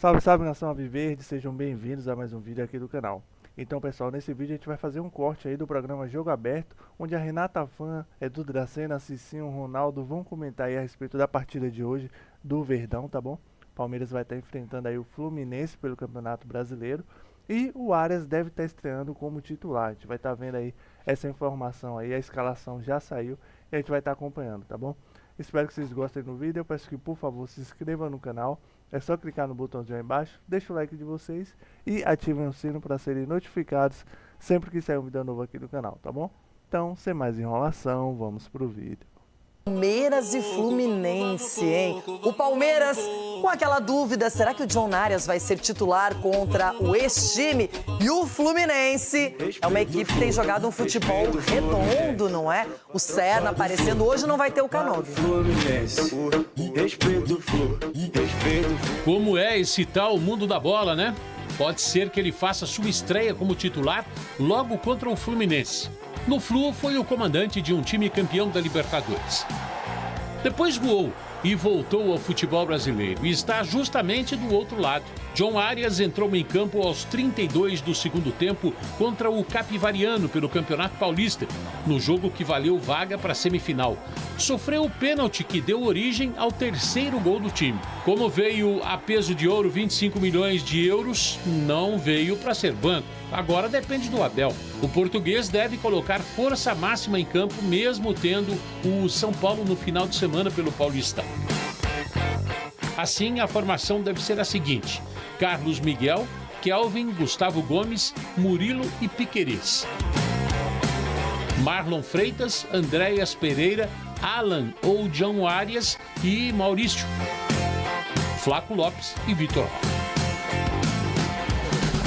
Salve, salve nação Alviverde, sejam bem-vindos a mais um vídeo aqui do canal. Então pessoal, nesse vídeo a gente vai fazer um corte aí do programa Jogo Aberto, onde a Renata Fã, Edu Dracena, Cicinho, Ronaldo vão comentar aí a respeito da partida de hoje do Verdão, tá bom? Palmeiras vai estar enfrentando aí o Fluminense pelo Campeonato Brasileiro e o Arias deve estar estreando como titular. A gente vai estar vendo aí essa informação aí, a escalação já saiu e a gente vai estar acompanhando, tá bom? Espero que vocês gostem do vídeo, eu peço que por favor se inscrevam no canal. É só clicar no botãozinho aí embaixo, deixa o like de vocês e ativem o sino para serem notificados sempre que sair um vídeo novo aqui do canal, tá bom? Então, sem mais enrolação, vamos pro vídeo. Palmeiras e Fluminense, hein? O Palmeiras com aquela dúvida, será que o John Arias vai ser titular contra o ex-time? E o Fluminense é uma equipe que tem jogado um futebol redondo, não é? O Serna aparecendo hoje, não vai ter o Canobi. Como é esse tal mundo da bola, né? Pode ser que ele faça sua estreia como titular logo contra o Fluminense. No Flu, foi o comandante de um time campeão da Libertadores. Depois voou e voltou ao futebol brasileiro e está justamente do outro lado. John Arias entrou em campo aos 32 do segundo tempo contra o Capivariano pelo Campeonato Paulista, no jogo que valeu vaga para a semifinal. Sofreu o pênalti que deu origem ao terceiro gol do time. Como veio a peso de ouro 25 milhões de euros, não veio para ser banco. Agora depende do Abel. O português deve colocar força máxima em campo, mesmo tendo o São Paulo no final de semana pelo Paulistão. Assim, a formação deve ser a seguinte: Carlos Miguel, Kelvin, Gustavo Gomes, Murilo e Piquerez. Marlon Freitas, Andréas Pereira, Alan ou John Arias e Maurício. Flaco Lopes e Vitor Roque.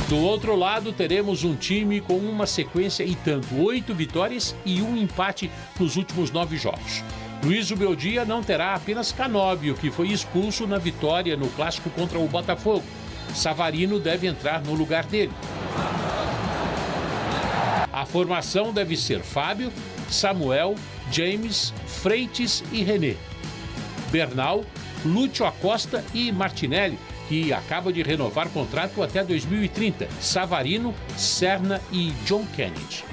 Do outro lado, teremos um time com uma sequência e tanto, 8 vitórias e 1 empate nos últimos 9 jogos. Luiz Ubeldia não terá apenas Canóbio, que foi expulso na vitória no clássico contra o Botafogo. Savarino deve entrar no lugar dele. A formação deve ser Fábio, Samuel, James, Freitas e René. Bernal, Lúcio Acosta e Martinelli, que acaba de renovar contrato até 2030, Savarino, Serna e John Kennedy.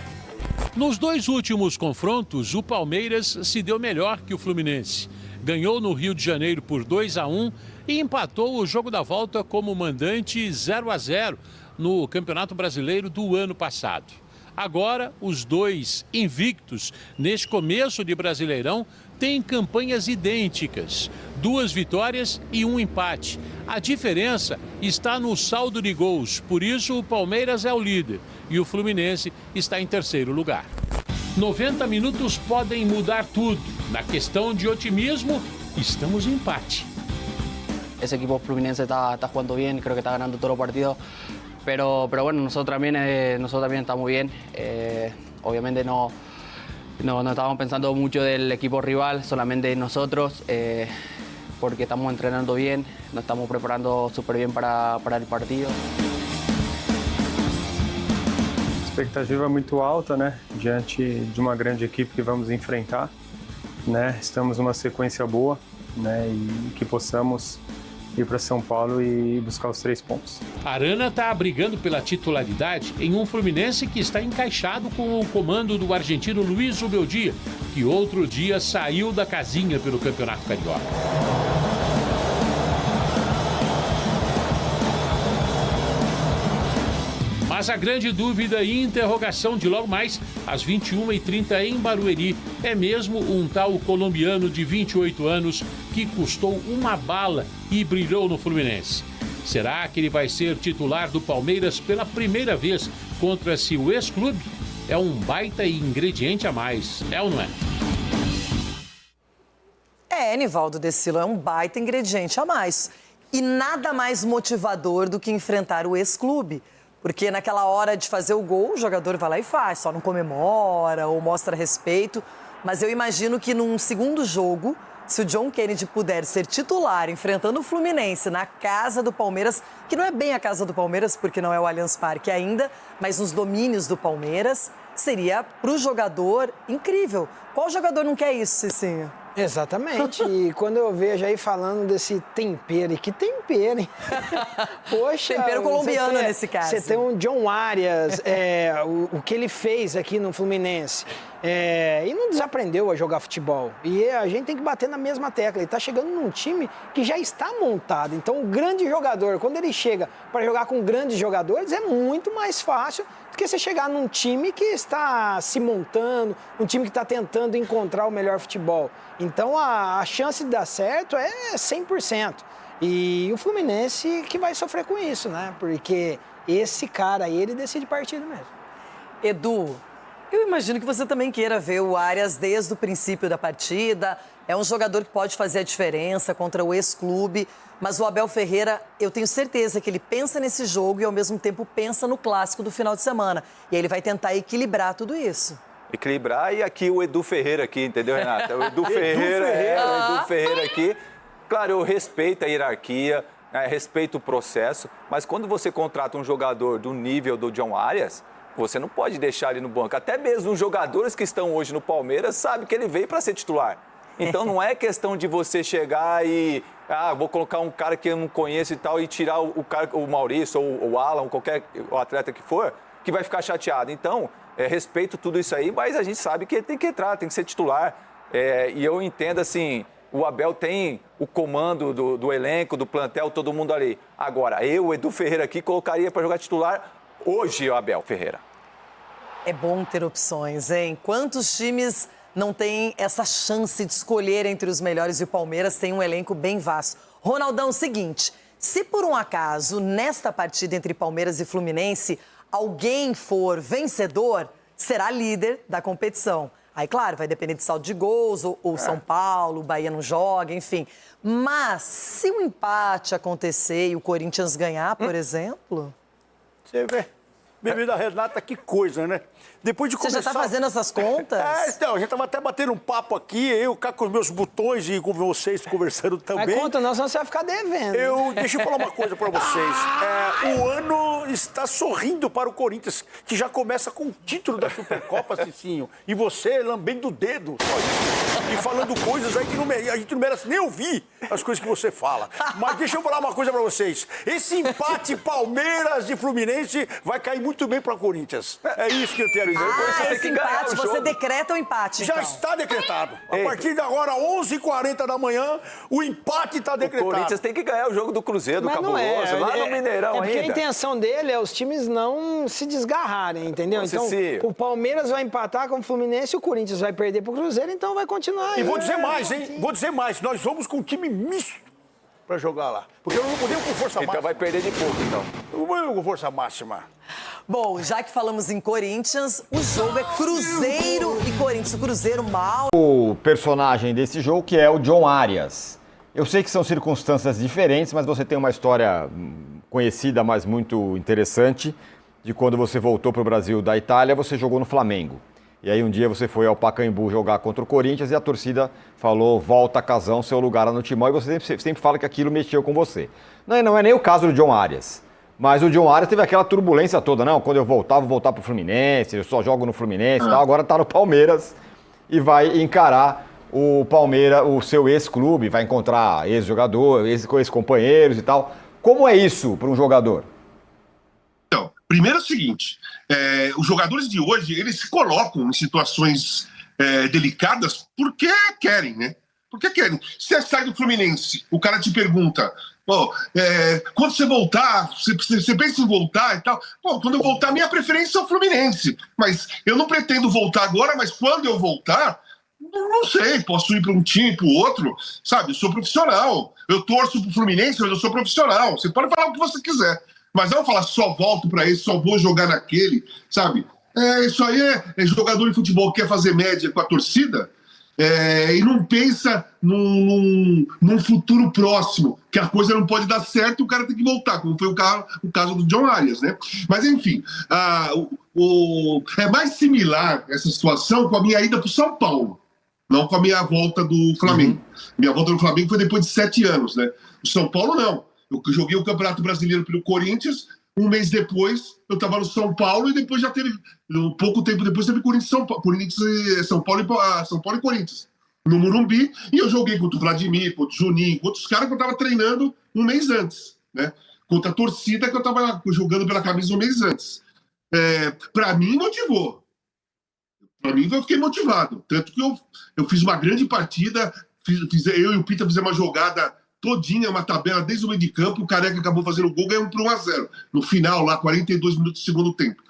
Nos dois últimos confrontos, o Palmeiras se deu melhor que o Fluminense. Ganhou no Rio de Janeiro por 2-1 e empatou o jogo da volta como mandante 0-0 no Campeonato Brasileiro do ano passado. Agora, os dois invictos, neste começo de Brasileirão, têm campanhas idênticas, 2 vitórias e 1 empate. A diferença está no saldo de gols, por isso o Palmeiras é o líder e o Fluminense está em terceiro lugar. 90 minutos podem mudar tudo. Na questão de otimismo, estamos em empate. Ese equipo fluminense está jugando bien, creo que está ganando todos los partidos, pero bueno, nosotros también estamos bien. Obviamente no estábamos pensando mucho del equipo rival, solamente nosotros, porque estamos entrenando bien, nos estamos preparando súper bien para el partido. A expectativa é muito alta, né? Diante de uma grande equipe que vamos enfrentar, né? Estamos numa sequência boa, né? E que possamos ir para São Paulo e buscar os 3 pontos. Arana está brigando pela titularidade em um Fluminense que está encaixado com o comando do argentino Luiz Ubeldia, que outro dia saiu da casinha pelo Campeonato Carioca. Mas a grande dúvida e interrogação de logo mais, às 21h30 em Barueri, é mesmo um tal colombiano de 28 anos que custou uma bala e brilhou no Fluminense. Será que ele vai ser titular do Palmeiras pela primeira vez contra seu ex-clube? É um baita ingrediente a mais, é ou não é? Nivaldo Decilo, é um baita ingrediente a mais. E nada mais motivador do que enfrentar o ex-clube. Porque naquela hora de fazer o gol, o jogador vai lá e faz, só não comemora ou mostra respeito. Mas eu imagino que num segundo jogo, se o John Kennedy puder ser titular enfrentando o Fluminense na casa do Palmeiras, que não é bem a casa do Palmeiras, porque não é o Allianz Parque ainda, mas nos domínios do Palmeiras, seria para o jogador incrível. Qual jogador não quer isso, Cicinho? Exatamente, e quando eu vejo aí falando desse tempero, e que tempero, hein? Poxa, Tempero colombiano nesse caso. Você tem um John Arias, o que ele fez aqui no Fluminense, e não desaprendeu a jogar futebol. E a gente tem que bater na mesma tecla, ele está chegando num time que já está montado. Então, o grande jogador, quando ele chega para jogar com grandes jogadores, é muito mais fácil do que você chegar num time que está se montando, um time que está tentando encontrar o melhor futebol. Então, a chance de dar certo é 100%. E o Fluminense que vai sofrer com isso, né? Porque esse cara aí, ele decide partida mesmo. Edu, eu imagino que você também queira ver o Arias desde o princípio da partida. É um jogador que pode fazer a diferença contra o ex-clube. Mas o Abel Ferreira, eu tenho certeza que ele pensa nesse jogo e, ao mesmo tempo, pensa no clássico do final de semana. E aí ele vai tentar equilibrar tudo isso. Equilibrar, e aqui o Edu Ferreira aqui, entendeu, Renata? O Edu Ferreira, o Edu Ferreira aqui. Claro, eu respeito a hierarquia, né, respeito o processo, mas quando você contrata um jogador do nível do John Arias, você não pode deixar ele no banco. Até mesmo os jogadores que estão hoje no Palmeiras sabem que ele veio para ser titular. Então não é questão de você chegar e vou colocar um cara que eu não conheço e tal, e tirar o Maurício ou o Alan, ou qualquer atleta que for, que vai ficar chateado. Então, respeito tudo isso aí, mas a gente sabe que ele tem que entrar, tem que ser titular. E eu entendo assim, o Abel tem o comando do elenco, do plantel, todo mundo ali. Agora, eu, Edu Ferreira aqui, colocaria para jogar titular hoje o Abel Ferreira. É bom ter opções, hein? Quantos times não têm essa chance de escolher entre os melhores, e o Palmeiras tem um elenco bem vasto. Ronaldão, seguinte, se por um acaso, nesta partida entre Palmeiras e Fluminense, alguém for vencedor, será líder da competição. Aí, claro, vai depender de saldo de gols, ou São Paulo, o Bahia não joga, enfim. Mas, se um empate acontecer e o Corinthians ganhar, por exemplo... Você vê, bebida Renata, que coisa, né? Depois de Você já está fazendo essas contas? Então, a gente estava até batendo um papo aqui, eu cá com os meus botões e com vocês conversando também. Mas conta não, senão você vai ficar devendo. Deixa eu falar uma coisa para vocês. O ano está sorrindo para o Corinthians, que já começa com o título da Supercopa, Cicinho. E você lambendo o dedo, só isso. E falando coisas aí que a gente não merece nem ouvir as coisas que você fala. Mas deixa eu falar uma coisa para vocês. Esse empate Palmeiras e Fluminense vai cair muito bem para o Corinthians. É isso que eu tenho a dizer. Esse empate, você decreta o empate, Já então. está decretado. A partir de agora, 11h40 da manhã, o empate está decretado. O Corinthians tem que ganhar o jogo do Cruzeiro, do Mas Cabuloso, lá no Mineirão porque ainda. a intenção dele é os times não se desgarrarem, entendeu? Então, o Palmeiras vai empatar com o Fluminense, o Corinthians vai perder pro Cruzeiro, então vai continuar. E vou dizer mais, hein? Vou dizer mais. Nós vamos com um time misto para jogar lá. Porque eu não podemos com força máxima. Então vai perder de pouco, então. Eu vou com força máxima. Bom, já que falamos em Corinthians, o jogo é Cruzeiro e Corinthians. O Cruzeiro mal. O personagem desse jogo, que é o John Arias. Eu sei que são circunstâncias diferentes, mas você tem uma história conhecida, mas muito interessante, de quando você voltou para o Brasil da Itália, você jogou no Flamengo. E aí um dia você foi ao Pacaembu jogar contra o Corinthians e a torcida falou, volta Casão, seu lugar lá no Timão, e você sempre fala que aquilo mexeu com você. Não é nem o caso do John Arias. Mas o John Arias teve aquela turbulência toda, não, quando eu voltar, vou voltar pro Fluminense, eu só jogo no Fluminense e tal, agora tá no Palmeiras e vai encarar o Palmeiras, o seu ex-clube, vai encontrar ex-jogador, ex-companheiros e tal. Como é isso para um jogador? Então, primeiro é o seguinte, os jogadores de hoje, eles se colocam em situações delicadas porque querem, né? Porque querem. Se você sai do Fluminense, o cara te pergunta... quando você voltar, você pensa em voltar e tal? Quando eu voltar, minha preferência é o Fluminense. Mas eu não pretendo voltar agora, mas quando eu voltar, não sei, posso ir para um time, para o outro, sabe? Eu sou profissional. Eu torço para o Fluminense, mas eu sou profissional. Você pode falar o que você quiser. Mas não falar só volto para esse, só vou jogar naquele, sabe? Isso aí é jogador de futebol que quer fazer média com a torcida. E não pensa num futuro próximo, que a coisa não pode dar certo e o cara tem que voltar, como foi o caso do John Arias, né? Mas, enfim, é mais similar essa situação com a minha ida para o São Paulo, não com a minha volta do Flamengo. Minha volta do Flamengo foi depois de 7 anos, né? O São Paulo, não. Eu joguei o Campeonato Brasileiro pelo Corinthians, um mês depois eu estava no São Paulo e depois já teve, pouco tempo depois teve Corinthians, São Paulo e Corinthians. no Morumbi, e eu joguei contra o Vladimir, contra o Juninho, contra os caras que eu estava treinando um mês antes, né? Contra a torcida que eu estava jogando pela camisa um mês antes. Para mim, motivou. Para mim, eu fiquei motivado. Tanto que eu fiz uma grande partida, eu e o Pita fizemos uma jogada todinha, uma tabela desde o meio de campo, o Careca acabou fazendo o gol, ganhou por 1-0. No final, lá, 42 minutos do segundo tempo.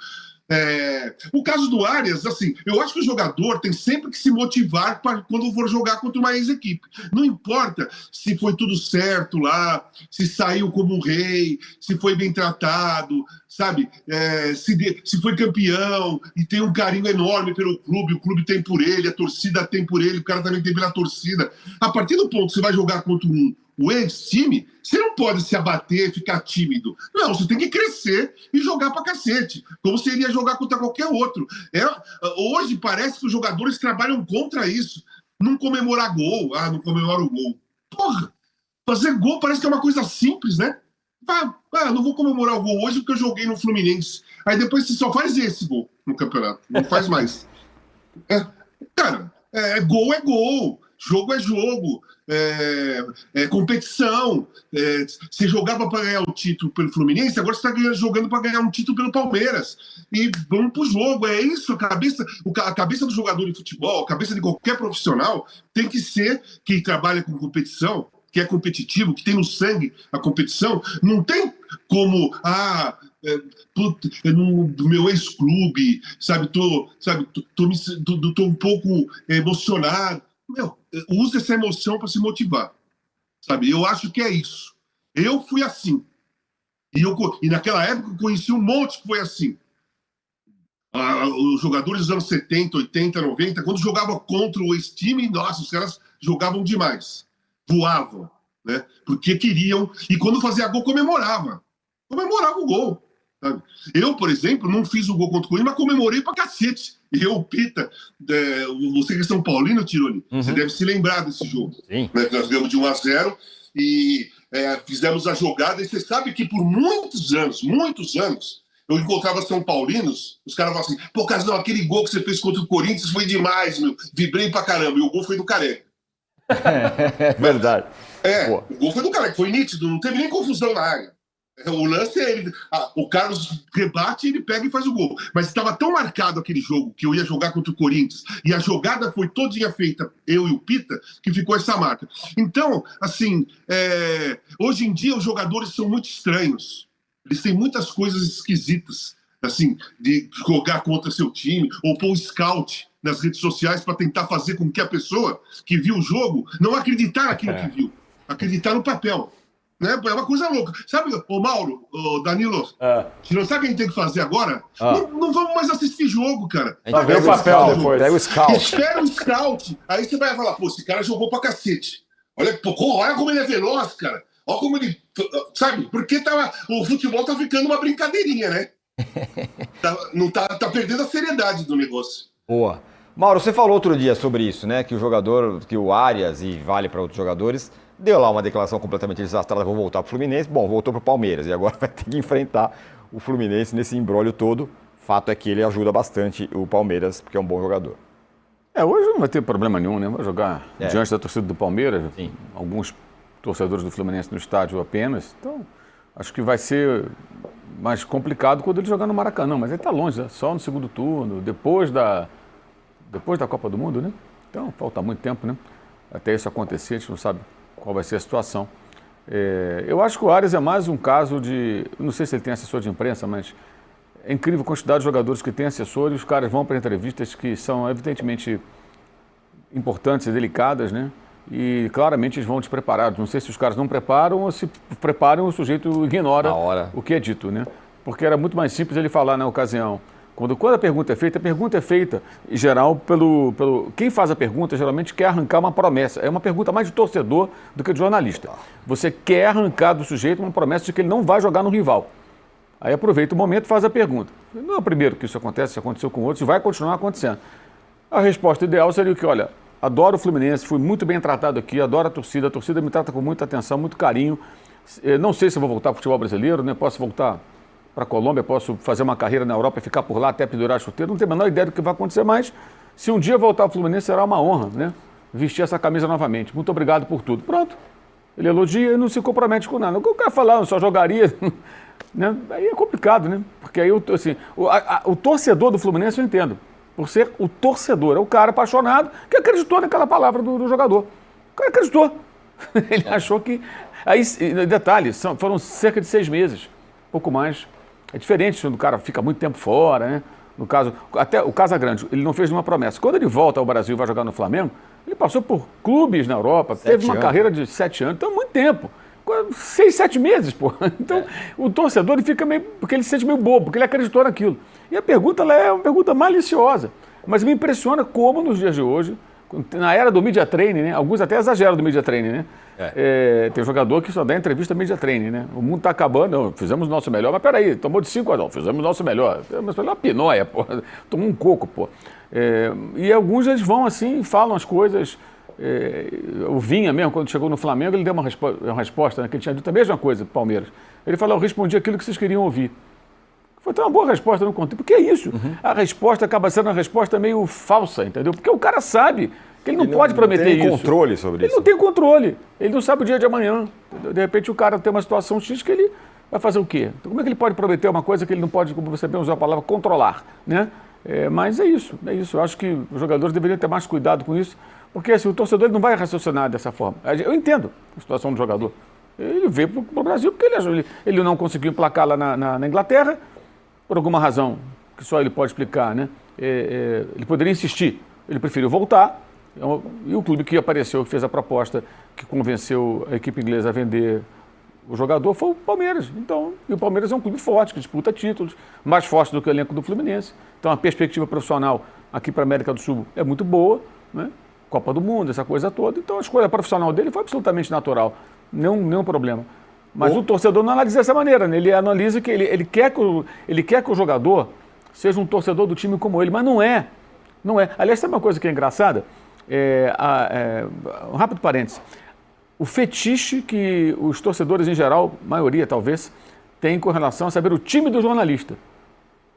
O caso do Arias, assim, eu acho que o jogador tem sempre que se motivar quando for jogar contra uma ex-equipe. Não importa se foi tudo certo lá, se saiu como um rei, se foi bem tratado, sabe? Se foi campeão e tem um carinho enorme pelo clube, o clube tem por ele, a torcida tem por ele, o cara também tem pela torcida. A partir do ponto que você vai jogar contra o ex-time, você não pode se abater, ficar tímido. Não, você tem que crescer e jogar pra cacete, como você iria jogar contra qualquer outro. Hoje parece que os jogadores trabalham contra isso. Não comemorar gol, não comemora o gol. Porra, fazer gol parece que é uma coisa simples, né? Não vou comemorar o gol hoje porque eu joguei no Fluminense. Aí depois você só faz esse gol no campeonato, não faz mais. Cara, gol é gol, jogo é jogo. Competição. Você jogava para ganhar o título pelo Fluminense, agora você está jogando para ganhar um título pelo Palmeiras. E vamos pro jogo. É isso, a cabeça do jogador de futebol, a cabeça de qualquer profissional tem que ser que trabalha com competição, que é competitivo, que tem no sangue a competição. Não tem como do meu ex-clube, sabe? Tô um pouco emocionado. Usa essa emoção para se motivar, sabe? Eu acho que é isso. Eu fui assim. E naquela época eu conheci um monte que foi assim. Os jogadores dos anos 70, 80, 90, quando jogavam contra o ex-time, nossa, os caras jogavam demais. Voavam, né? Porque queriam. E quando fazia gol, comemorava o gol. Sabe? Eu, por exemplo, não fiz o gol contra o Corinthians, mas comemorei pra cacete. Eu, o Pita, você que é São Paulino, Tironi, você deve se lembrar desse jogo. Sim. Né? Nós ganhamos de 1-0 e fizemos a jogada. E você sabe que por muitos anos, eu encontrava São Paulinos, os caras falavam assim: pô, Casão, aquele gol que você fez contra o Corinthians foi demais, meu. Vibrei pra caramba. E o gol foi do Careca. É verdade. O gol foi do Careca, foi nítido, não teve nem confusão na área. O lance é ele. O Carlos rebate, ele pega e faz o gol. Mas estava tão marcado aquele jogo que eu ia jogar contra o Corinthians e a jogada foi todinha feita, eu e o Pita, que ficou essa marca. Então, assim, hoje em dia os jogadores são muito estranhos. Eles têm muitas coisas esquisitas, assim, de jogar contra seu time ou pôr o scout nas redes sociais para tentar fazer com que a pessoa que viu o jogo não acreditar naquilo que viu, acreditar no papel. Né? É uma coisa louca. Sabe, Mauro, Danilo, você não sabe o que a gente tem que fazer agora? Não vamos mais assistir jogo, cara. Vai ver o papel depois. Pega o scout. Espera o scout. Aí você vai falar, pô, esse cara jogou pra cacete. Olha como ele é veloz, cara. Olha como ele... Sabe? Porque o futebol tá ficando uma brincadeirinha, né? Tá perdendo a seriedade do negócio. Boa. Mauro, você falou outro dia sobre isso, né? Que o Arias, e vale para outros jogadores, deu lá uma declaração completamente desastrada, vou voltar pro Fluminense. Bom, voltou pro Palmeiras e agora vai ter que enfrentar o Fluminense nesse imbróglio todo. Fato é que ele ajuda bastante o Palmeiras, porque é um bom jogador. Hoje não vai ter problema nenhum, né? Vai jogar diante da torcida do Palmeiras. Sim. Alguns torcedores do Fluminense no estádio apenas. Então, acho que vai ser mais complicado quando ele jogar no Maracanã. Mas ele está longe, né? Só no segundo turno, depois da Copa do Mundo, né? Então, falta muito tempo, né? Até isso acontecer, a gente não sabe qual vai ser a situação. Eu acho que o Arias é mais um caso de... Não sei se ele tem assessor de imprensa, mas é incrível a quantidade de jogadores que têm assessor e os caras vão para entrevistas que são evidentemente importantes e delicadas, né? E claramente eles vão despreparados. Não sei se os caras não preparam ou se preparam o sujeito ignora o que é dito, né? Porque era muito mais simples ele falar na ocasião. Quando a pergunta é feita, em geral, quem faz a pergunta geralmente quer arrancar uma promessa. É uma pergunta mais de torcedor do que de jornalista. Você quer arrancar do sujeito uma promessa de que ele não vai jogar no rival. Aí aproveita o momento e faz a pergunta. Não é o primeiro que isso acontece, isso aconteceu com outros e vai continuar acontecendo. A resposta ideal seria que, olha, adoro o Fluminense, fui muito bem tratado aqui, adoro a torcida me trata com muita atenção, muito carinho. Não sei se vou voltar para o futebol brasileiro, né? Posso voltar para a Colômbia, posso fazer uma carreira na Europa e ficar por lá até pendurar chuteiro, não tenho a menor ideia do que vai acontecer, mas se um dia voltar ao Fluminense será uma honra, né? vestir essa camisa novamente. Muito obrigado por tudo. Pronto. Ele elogia e não se compromete com nada. O que eu quero falar, eu só jogaria, né? Aí é complicado, né? Porque aí, assim, o torcedor do Fluminense eu entendo. Por ser o torcedor, é o cara apaixonado que acreditou naquela palavra do jogador. O cara acreditou. Ele achou que... Aí, detalhe, foram cerca de 6 meses, pouco mais. É diferente quando o cara fica muito tempo fora, né? No caso, até o Casagrande, ele não fez nenhuma promessa. Quando ele volta ao Brasil e vai jogar no Flamengo, ele passou por clubes na Europa, teve uma carreira de 7 anos, então muito tempo. 6, 7 meses, pô. Então, o torcedor ele fica meio... Porque ele se sente meio bobo, porque ele acreditou naquilo. E a pergunta ela é uma pergunta maliciosa. Mas me impressiona como, nos dias de hoje, na era do media training, né? Alguns até exageram do media training, né? Tem jogador que só dá entrevista media training, né? O mundo está acabando, não, fizemos o nosso melhor, mas peraí, tomou de 5 a 0, fizemos o nosso melhor. Mas foi uma pinóia, pô. Tomou um coco, pô. E alguns eles vão assim, falam as coisas. O Vinha mesmo, quando chegou no Flamengo, ele deu uma resposta, né, que ele tinha dito a mesma coisa do Palmeiras. Ele falou, eu respondi aquilo que vocês queriam ouvir. Foi até uma boa resposta no contexto. Porque é isso. A resposta acaba sendo uma resposta meio falsa, entendeu? Porque o cara sabe que ele não pode prometer isso. Ele não tem controle sobre isso. Ele não tem controle. Ele não sabe o dia de amanhã. Entendeu? De repente o cara tem uma situação X que ele vai fazer o quê? Então, como é que ele pode prometer uma coisa que ele não pode, como você bem usou a palavra, controlar, né? Mas é isso. Eu acho que os jogadores deveriam ter mais cuidado com isso, porque assim, o torcedor ele não vai raciocinar dessa forma. Eu entendo a situação do jogador. Ele veio para o Brasil porque ele não conseguiu emplacar lá na Inglaterra, por alguma razão que só ele pode explicar, né? Ele poderia insistir. Ele preferiu voltar. E o clube que apareceu, que fez a proposta, que convenceu a equipe inglesa a vender o jogador, foi o Palmeiras. Então, e o Palmeiras é um clube forte, que disputa títulos, mais forte do que o elenco do Fluminense. Então, a perspectiva profissional aqui para a América do Sul é muito boa, né? Copa do Mundo, essa coisa toda. Então, a escolha profissional dele foi absolutamente natural. Nenhum problema. Mas o torcedor não analisa dessa maneira, né? Ele analisa que ele quer que o jogador seja um torcedor do time como ele, mas não é. Não é. Aliás, tem uma coisa que é engraçada. Um rápido parênteses. O fetiche que os torcedores em geral, maioria talvez, têm com relação a saber o time do jornalista.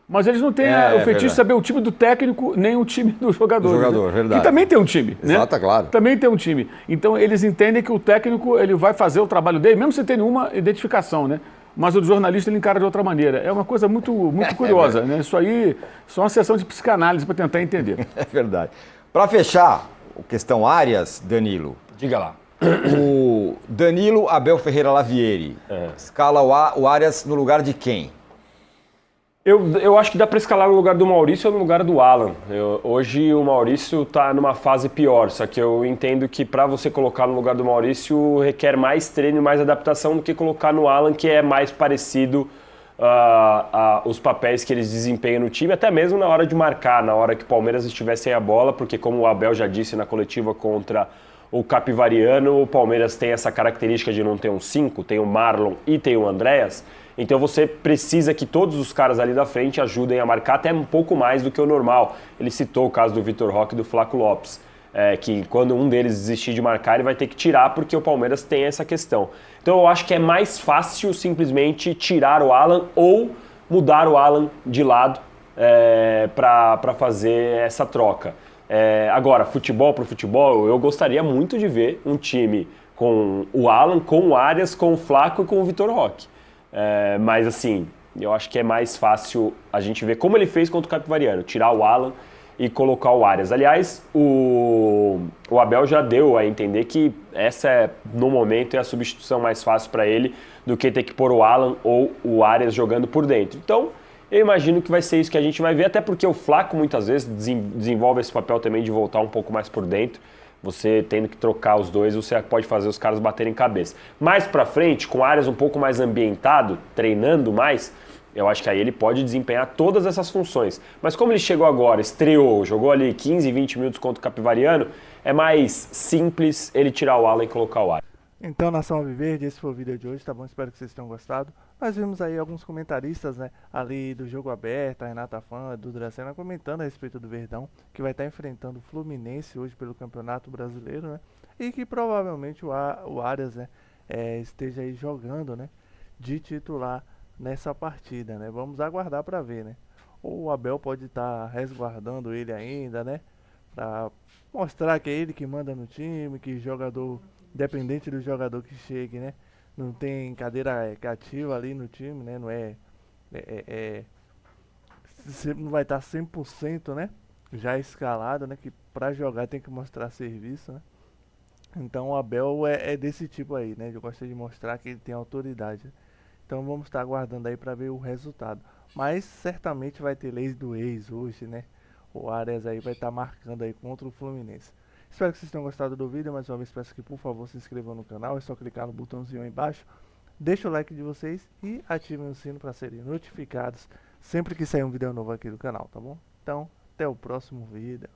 Mas eles não têm o fetiche de saber o time do técnico, nem o time do jogador. Do jogador, né? verdade. Que também tem um time. Exato, né? Claro. Também tem um time. Então eles entendem que o técnico ele vai fazer o trabalho dele, mesmo sem ter nenhuma identificação, né? Mas o do jornalista ele encara de outra maneira. É uma coisa muito curiosa, né? Isso aí só uma sessão de psicanálise para tentar entender. É verdade. Para fechar, a questão Arias, Danilo. Diga lá. O Danilo Abel Ferreira Lavieri escala o Arias no lugar de quem? Eu acho que dá para escalar no lugar do Maurício ou no lugar do Alan. Hoje o Maurício está numa fase pior, só que eu entendo que para você colocar no lugar do Maurício requer mais treino e mais adaptação do que colocar no Alan, que é mais parecido os papéis que eles desempenham no time, até mesmo na hora de marcar, na hora que o Palmeiras estivesse sem a bola, porque como o Abel já disse na coletiva contra o Capivariano, o Palmeiras tem essa característica de não ter um 5, tem o Marlon e tem o Andréas. Então você precisa que todos os caras ali da frente ajudem a marcar até um pouco mais do que o normal. Ele citou o caso do Vitor Roque e do Flaco Lopes, que quando um deles desistir de marcar, ele vai ter que tirar porque o Palmeiras tem essa questão. Então eu acho que é mais fácil simplesmente tirar o Alan ou mudar o Alan de lado para fazer essa troca. Agora, futebol pro futebol, eu gostaria muito de ver um time com o Alan, com o Arias, com o Flaco e com o Vitor Roque. Mas assim, eu acho que é mais fácil a gente ver como ele fez contra o Capivariano, tirar o Alan e colocar o Arias. Aliás, o Abel já deu a entender que essa no momento é a substituição mais fácil para ele do que ter que pôr o Alan ou o Arias jogando por dentro. Então, eu imagino que vai ser isso que a gente vai ver, até porque o Flaco muitas vezes desenvolve esse papel também de voltar um pouco mais por dentro. Você tendo que trocar os dois, você pode fazer os caras baterem cabeça. Mais pra frente, com áreas um pouco mais ambientado, treinando mais, eu acho que aí ele pode desempenhar todas essas funções. Mas como ele chegou agora, estreou, jogou ali 15, 20 minutos contra o Capivariano, é mais simples ele tirar o Alan e colocar o Arias. Então, Nação Alviverde, esse foi o vídeo de hoje, tá bom? Espero que vocês tenham gostado. Nós vimos aí alguns comentaristas, né, ali do Jogo Aberto, a Renata Fã, a Dudu Dracena, comentando a respeito do Verdão, que vai estar enfrentando o Fluminense hoje pelo Campeonato Brasileiro, né? E que provavelmente o Arias, né, esteja aí jogando, né, de titular nessa partida, né? Vamos aguardar para ver, né? Ou o Abel pode estar resguardando ele ainda, né? Pra mostrar que é ele que manda no time, que jogador, independente do jogador que chegue, né? Não tem cadeira cativa ali no time, né? Não não vai estar 100%, né? Já escalado, né? Que pra jogar tem que mostrar serviço, né? Então o Abel é desse tipo aí, né? Eu gosto de mostrar que ele tem autoridade. Então vamos estar aguardando aí para ver o resultado. Mas certamente vai ter leis do ex hoje, né? O Arias aí vai estar marcando aí contra o Fluminense. Espero que vocês tenham gostado do vídeo. Mais uma vez peço que por favor se inscrevam no canal. É só clicar no botãozinho aí embaixo. Deixa o like de vocês e ativem o sino para serem notificados sempre que sair um vídeo novo aqui do canal, tá bom? Então, até o próximo vídeo.